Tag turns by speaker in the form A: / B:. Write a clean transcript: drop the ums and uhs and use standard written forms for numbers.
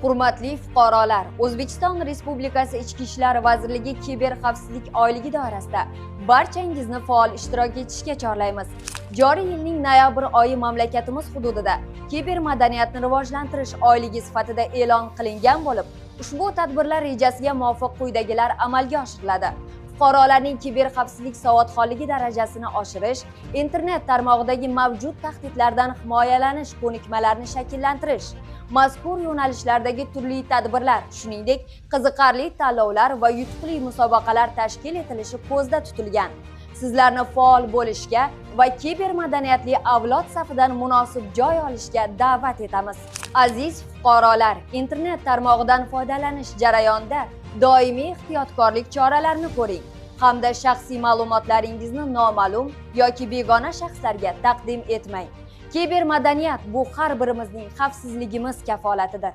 A: Hurmatli fuqarolar, O'zbekiston Respublikasi Ichki ishlar vazirligi kiber xavfsizlik oyligi doirasida barchangizni faol ishtirok etishga chorlaymiz. Joriy yilning noyabr oyi mamlakatimiz hududida kiber madaniyatni rivojlantirish oyligi sifatida e'lon qilingan bo'lib, ushbu tadbirlar rejasiga muvofiq quyidagilar amalga oshiriladi. Fuqarolarning kiber xavfsizlik savodxonligi darajasini oshirish, internet tarmog'idagi mavjud tahdidlardan himoyalanish ko'nikmalarini shakllantirish, mazkur yo'nalishlardagi turli tadbirlar, shuningdek, qiziqarli tanlovlar va yutuqli musobaqalar tashkil etilishi ko'zda tutilgan. Sizlarni faol bo'lishga va kiber madaniyatli avlod safidan munosib joy olishga da'vat etamiz. Aziz fuqarolar, internet tarmog'idan foydalanish jarayonida doimiy ehtiyotkorlik choralarini ko'ring hamda shaxsiy ma'lumotlaringizni noma'lum yoki begona shaxslarga taqdim etmang. Kiber madaniyat bu har birimizning xavfsizligimiz kafolatidir.